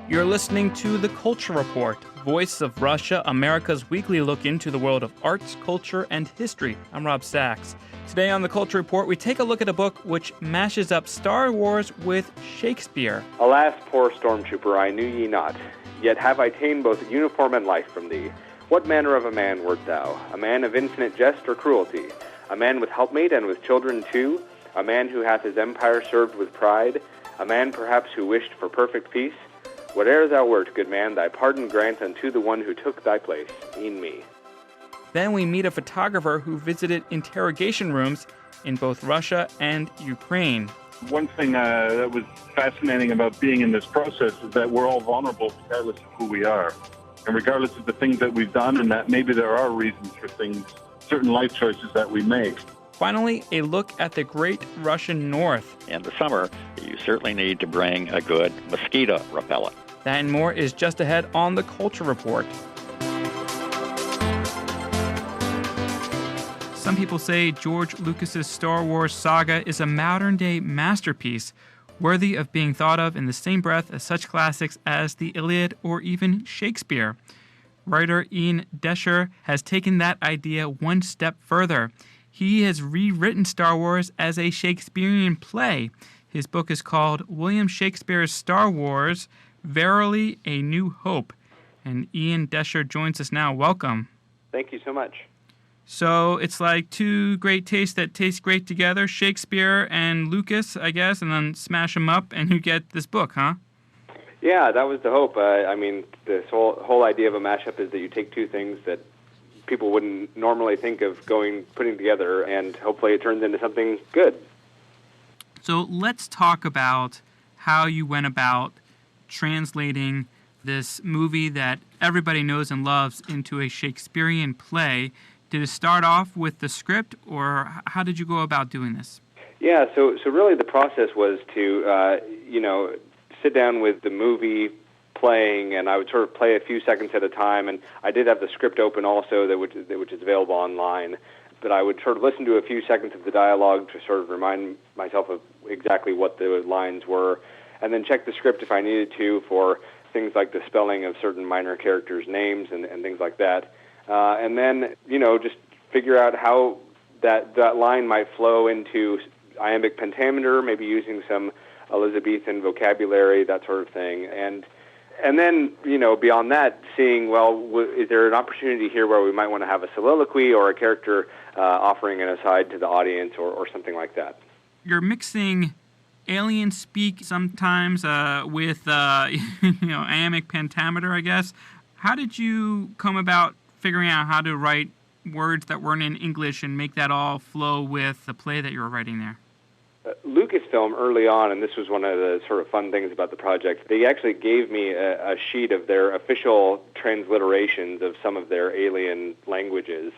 You're listening to The Culture Report, Voice of Russia, America's weekly look into the world of arts, culture, and history. I'm Rob Sachs. Today on The Culture Report, we take a look at a book which mashes up Star Wars with Shakespeare. Alas, poor stormtrooper, I knew ye not. Yet have I ta'en both uniform and life from thee. What manner of a man wert thou? A man of infinite jest or cruelty? A man with helpmate and with children too? A man who hath his empire served with pride? A man perhaps who wished for perfect peace? Whate'er thou wert, good man, thy pardon grant unto the one who took thy place, e'en me. Then we meet a photographer who visited interrogation rooms in both Russia and Ukraine. One thing that was fascinating about being in this process is that we're all vulnerable regardless of who we are. And regardless of the things that we've done, and that maybe there are reasons for things, certain life choices that we make. Finally, a look at the great Russian North. In the summer, you certainly need to bring a good mosquito repellent. That and more is just ahead on The Culture Report. Some people say George Lucas's Star Wars saga is a modern-day masterpiece, worthy of being thought of in the same breath as such classics as the Iliad or even Shakespeare. Writer Ian Doescher has taken that idea one step further. He has rewritten Star Wars as a Shakespearean play. His book is called William Shakespeare's Star Wars, Verily a New Hope. And Ian Doescher joins us now. Welcome. Thank you so much. So it's like two great tastes that taste great together, Shakespeare and Lucas, I guess, and then smash them up and you get this book, huh? Yeah, that was the hope. This whole idea of a mashup is that you take two things that people wouldn't normally think of putting together, and hopefully it turns into something good. So let's talk about how you went about translating this movie that everybody knows and loves into a Shakespearean play. Did it start off with the script, or how did you go about doing this? Yeah, so really the process was to, sit down with the movie playing, and I would sort of play a few seconds at a time, and I did have the script open also, which is available online, but I would sort of listen to a few seconds of the dialogue to sort of remind myself of exactly what the lines were, and then check the script if I needed to for things like the spelling of certain minor characters' names and things like that. And then, just figure out how that line might flow into iambic pentameter, maybe using some Elizabethan vocabulary, that sort of thing. And then, beyond that, seeing, is there an opportunity here where we might want to have a soliloquy or a character offering an aside to the audience or something like that. You're mixing alien speak sometimes with, iambic pentameter, I guess. How did you come about figuring out how to write words that weren't in English and make that all flow with the play that you were writing there? Lucasfilm early on, and this was one of the sort of fun things about the project, they actually gave me a sheet of their official transliterations of some of their alien languages,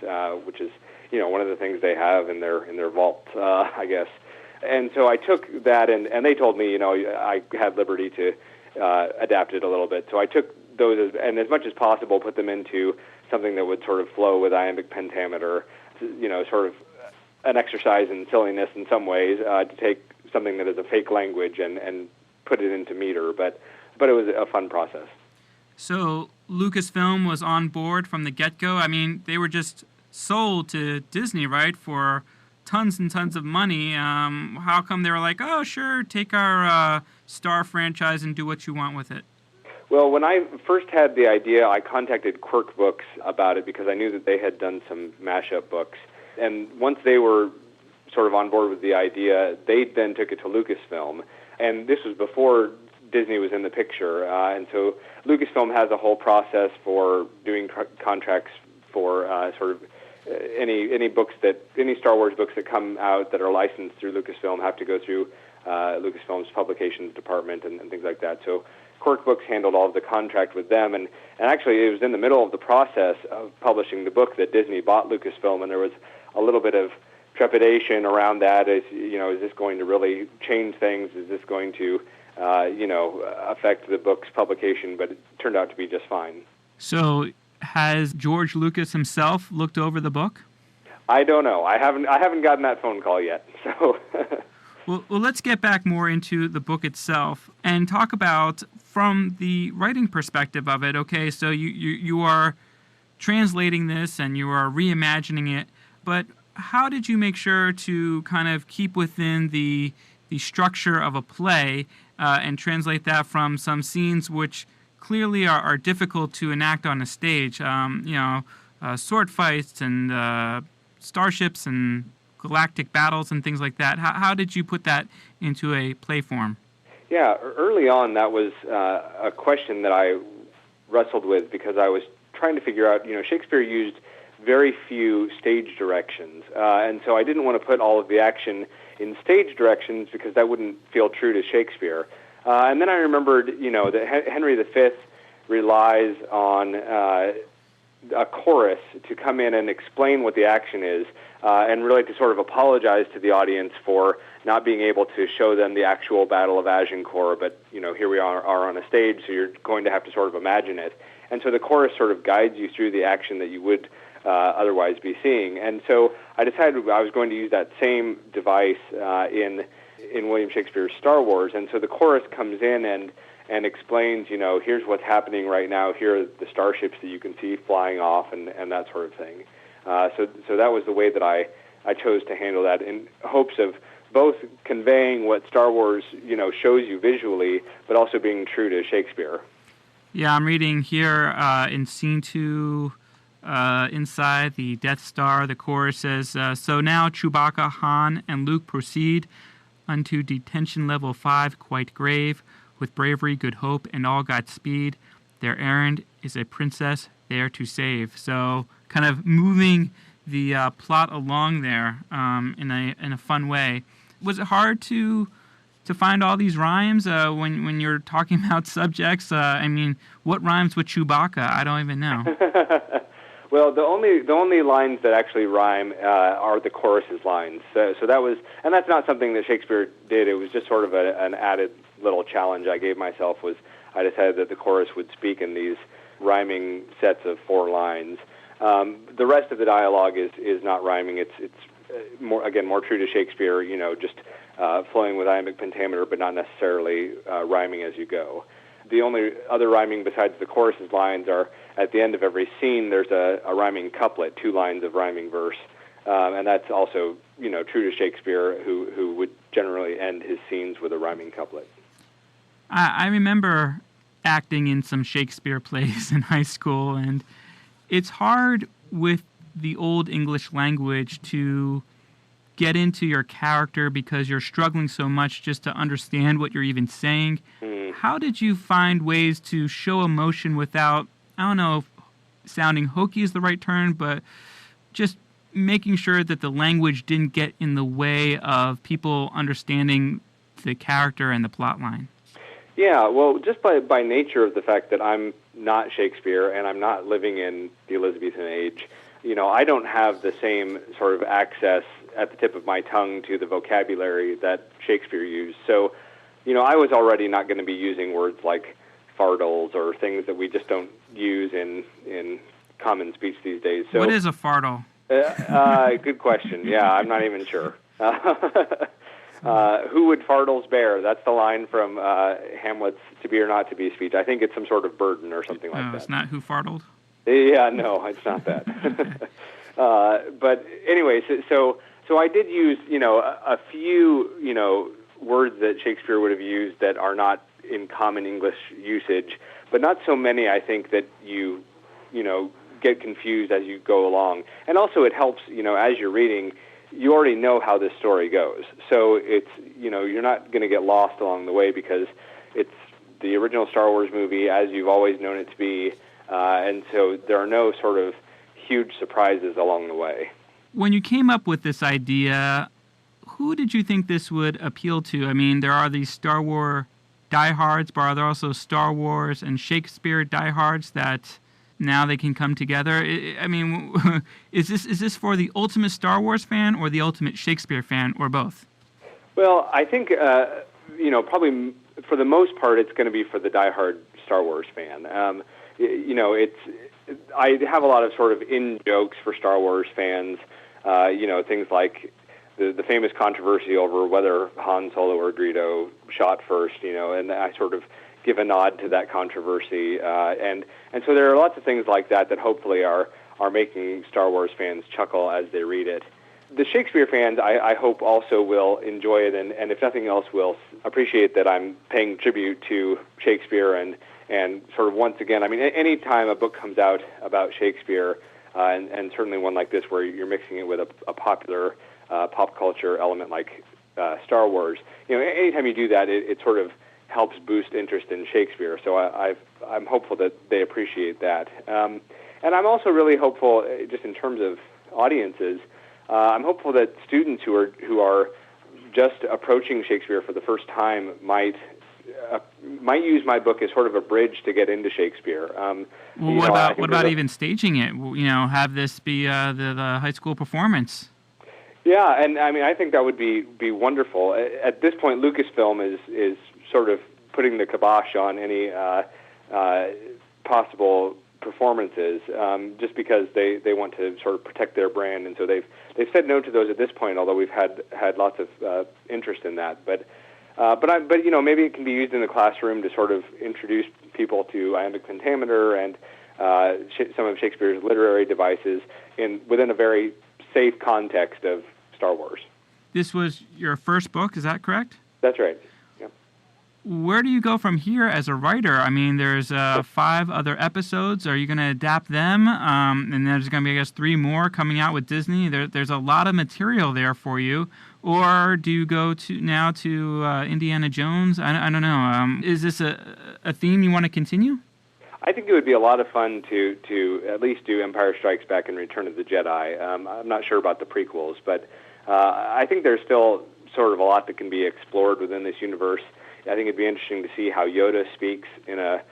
which is, one of the things they have in their vault, I guess. And so I took that, and they told me, I had liberty to adapt it a little bit. So I took those, and as much as possible, put them into something that would sort of flow with iambic pentameter, sort of an exercise in silliness in some ways, to take something that is a fake language and put it into meter. But it was a fun process. So Lucasfilm was on board from the get-go. I mean, they were just sold to Disney, right, for tons and tons of money. How come they were like, oh, sure, take our Star franchise and do what you want with it? Well, when I first had the idea, I contacted Quirk Books about it because I knew that they had done some mashup books. And once they were sort of on board with the idea, they then took it to Lucasfilm. And this was before Disney was in the picture. And so Lucasfilm has a whole process for doing contracts for sort of any Star Wars books that come out that are licensed through Lucasfilm have to go through Lucasfilm's publications department and things like that. So Quirk Books handled all of the contract with them, and actually it was in the middle of the process of publishing the book that Disney bought Lucasfilm, and there was a little bit of trepidation around that. Is this going to really change things? Is this going to, affect the book's publication? But it turned out to be just fine. So has George Lucas himself looked over the book? I don't know. I haven't gotten that phone call yet. So Well, let's get back more into the book itself and talk about from the writing perspective of it. Okay, so you are translating this and you are reimagining it, but how did you make sure to kind of keep within the structure of a play and translate that from some scenes which clearly are difficult to enact on a stage? Sword fights and starships and galactic battles and things like that. How did you put that into a play form? Yeah, early on that was a question that I wrestled with because I was trying to figure out, Shakespeare used very few stage directions, and so I didn't want to put all of the action in stage directions because that wouldn't feel true to Shakespeare. And then I remembered, that Henry V relies on a chorus to come in and explain what the action is, and really to sort of apologize to the audience for not being able to show them the actual Battle of Agincourt, but, here we are on a stage, so you're going to have to sort of imagine it. And so the chorus sort of guides you through the action that you would otherwise be seeing. And so I decided I was going to use that same device in William Shakespeare's Star Wars. And so the chorus comes in and explains, here's what's happening right now, here are the starships that you can see flying off and that sort of thing. So that was the way that I chose to handle that, in hopes of both conveying what Star Wars, shows you visually, but also being true to Shakespeare. Yeah, I'm reading here in Scene 2, inside the Death Star, the chorus says, "So now Chewbacca, Han, and Luke proceed unto detention level 5, quite grave, with bravery, good hope, and all God's speed. Their errand is a princess there to save." So kind of moving the plot along there in a fun way. Was it hard to find all these rhymes when you're talking about subjects? What rhymes with Chewbacca? I don't even know. Well, the only lines that actually rhyme are the chorus's lines. So that was, and that's not something that Shakespeare did. It was just sort of an added little challenge I gave myself. Was I decided that the chorus would speak in these rhyming sets of 4 lines. The rest of the dialogue is not rhyming. It's more true to Shakespeare. Just flowing with iambic pentameter, but not necessarily rhyming as you go. The only other rhyming besides the chorus's lines are at the end of every scene. There's a rhyming couplet, 2 lines of rhyming verse, and that's also true to Shakespeare, who would generally end his scenes with a rhyming couplet. I remember acting in some Shakespeare plays in high school, and it's hard with the Old English language to get into your character because you're struggling so much just to understand what you're even saying. How did you find ways to show emotion without, I don't know if sounding hokey is the right term, but just making sure that the language didn't get in the way of people understanding the character and the plot line? Yeah, well, just by nature of the fact that I'm not Shakespeare and I'm not living in the Elizabethan age, I don't have the same sort of access at the tip of my tongue to the vocabulary that Shakespeare used. So, I was already not going to be using words like fardels or things that we just don't use in common speech these days. So, what is a fardel? Good question. Yeah, I'm not even sure. Who would fardels bear? That's the line from Hamlet's To Be or Not to Be speech. I think it's some sort of burden or something like that. It's not who fardled? Yeah, no, it's not that. But anyway, so I did use, a few, words that Shakespeare would have used that are not in common English usage, but not so many, I think, that you get confused as you go along. And also it helps, as you're reading, you already know how this story goes. So it's, you're not going to get lost along the way because it's the original Star Wars movie as you've always known it to be. And so there are no sort of huge surprises along the way. When you came up with this idea, who did you think this would appeal to? I mean, there are these Star Wars diehards, but are there also Star Wars and Shakespeare diehards that now they can come together? I mean, is this for the ultimate Star Wars fan or the ultimate Shakespeare fan, or both? Well, I think, probably for the most part, it's going to be for the diehard Star Wars fan. I have a lot of sort of in-jokes for Star Wars fans, things like the famous controversy over whether Han Solo or Greedo shot first, and I sort of give a nod to that controversy. And so there are lots of things like that hopefully are making Star Wars fans chuckle as they read it. The Shakespeare fans, I hope, also will enjoy it, and if nothing else, will appreciate that I'm paying tribute to Shakespeare and sort of once again, I mean, any time a book comes out about Shakespeare, and certainly one like this where you're mixing it with a popular pop culture element like Star Wars, anytime you do that, it sort of helps boost interest in Shakespeare. So I'm hopeful that they appreciate that. And I'm also really hopeful, just in terms of audiences, I'm hopeful that students who are just approaching Shakespeare for the first time might use my book as sort of a bridge to get into Shakespeare. What about even staging it? Have this be the high school performance? Yeah, and I mean, I think that would be wonderful. At this point, Lucasfilm is sort of putting the kibosh on any possible performances, just because they want to sort of protect their brand, and so they've said no to those at this point. Although we've had lots of interest in that, but maybe it can be used in the classroom to sort of introduce people to iambic pentameter and some of Shakespeare's literary devices within a very safe context of Star Wars. This was your first book, is that correct? That's right. Where do you go from here as a writer? I mean, there's 5 other episodes. Are you going to adapt them? And there's going to be, I guess, 3 more coming out with Disney. There's a lot of material there for you. Or do you go to Indiana Jones? I don't know. Is this a theme you want to continue? I think it would be a lot of fun to at least do Empire Strikes Back and Return of the Jedi. I'm not sure about the prequels, but I think there's still sort of a lot that can be explored within this universe. I think it'd be interesting to see how Yoda speaks in a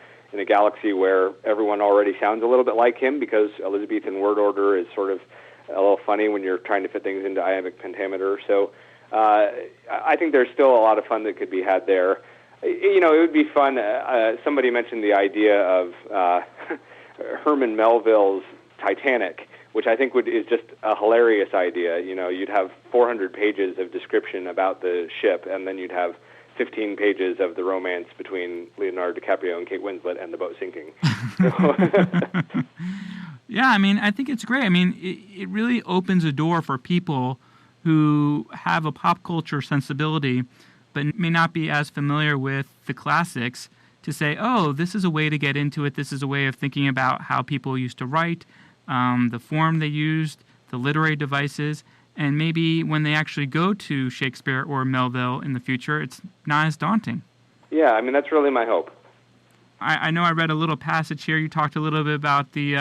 galaxy where everyone already sounds a little bit like him, because Elizabethan word order is sort of a little funny when you're trying to fit things into iambic pentameter. So I think there's still a lot of fun that could be had there. It would be fun. Somebody mentioned the idea of Herman Melville's Titanic, which I think is just a hilarious idea. You'd have 400 pages of description about the ship, and then you'd have 15 pages of the romance between Leonardo DiCaprio and Kate Winslet and the boat sinking. Yeah, I mean, I think it's great. I mean, it really opens a door for people who have a pop culture sensibility but may not be as familiar with the classics to say, oh, this is a way to get into it. This is a way of thinking about how people used to write, the form they used, the literary devices. And maybe when they actually go to Shakespeare or Melville in the future, it's not as daunting. Yeah, I mean, that's really my hope. I know I read a little passage here. You talked a little bit about the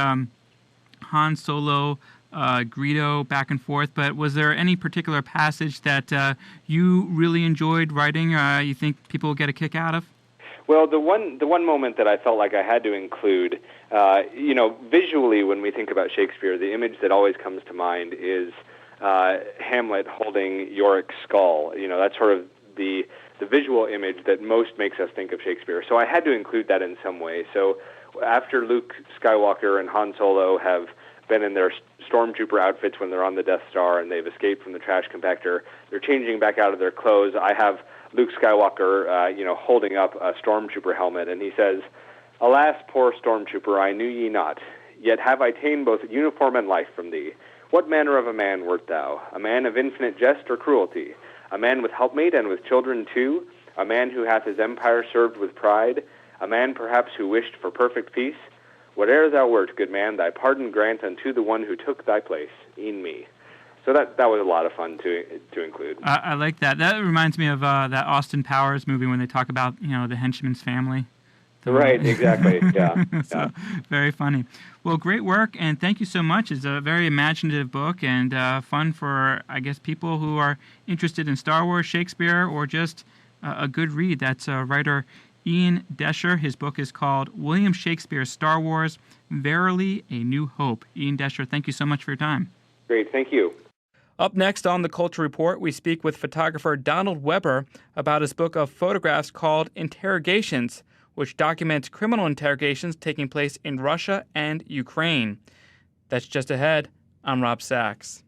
Han Solo, Greedo back and forth, but was there any particular passage that you really enjoyed writing, you think people will get a kick out of? Well, the one moment that I felt like I had to include, visually when we think about Shakespeare, the image that always comes to mind is Hamlet holding Yorick's skull. That's sort of the visual image that most makes us think of Shakespeare. So I had to include that in some way. So after Luke Skywalker and Han Solo have been in their stormtrooper outfits when they're on the Death Star and they've escaped from the trash compactor, they're changing back out of their clothes. I have Luke Skywalker, holding up a stormtrooper helmet, and he says, "Alas, poor stormtrooper, I knew ye not. Yet have I ta'en both uniform and life from thee. What manner of a man wert thou? A man of infinite jest or cruelty? A man with helpmate and with children too? A man who hath his empire served with pride? A man perhaps who wished for perfect peace? Whate'er thou wert, good man, thy pardon grant unto the one who took thy place, e'en me." So that was a lot of fun to include. I like that. That reminds me of that Austin Powers movie when they talk about the henchman's family. Right, exactly. Yeah. So, very funny. Well, great work, and thank you so much. It's a very imaginative book and fun for, I guess, people who are interested in Star Wars, Shakespeare, or just a good read. That's writer Ian Doescher. His book is called William Shakespeare's Star Wars, Verily a New Hope. Ian Doescher, thank you so much for your time. Great, thank you. Up next on the Culture Report, we speak with photographer Donald Weber about his book of photographs called Interrogations, which documents criminal interrogations taking place in Russia and Ukraine. That's just ahead. I'm Rob Sachs.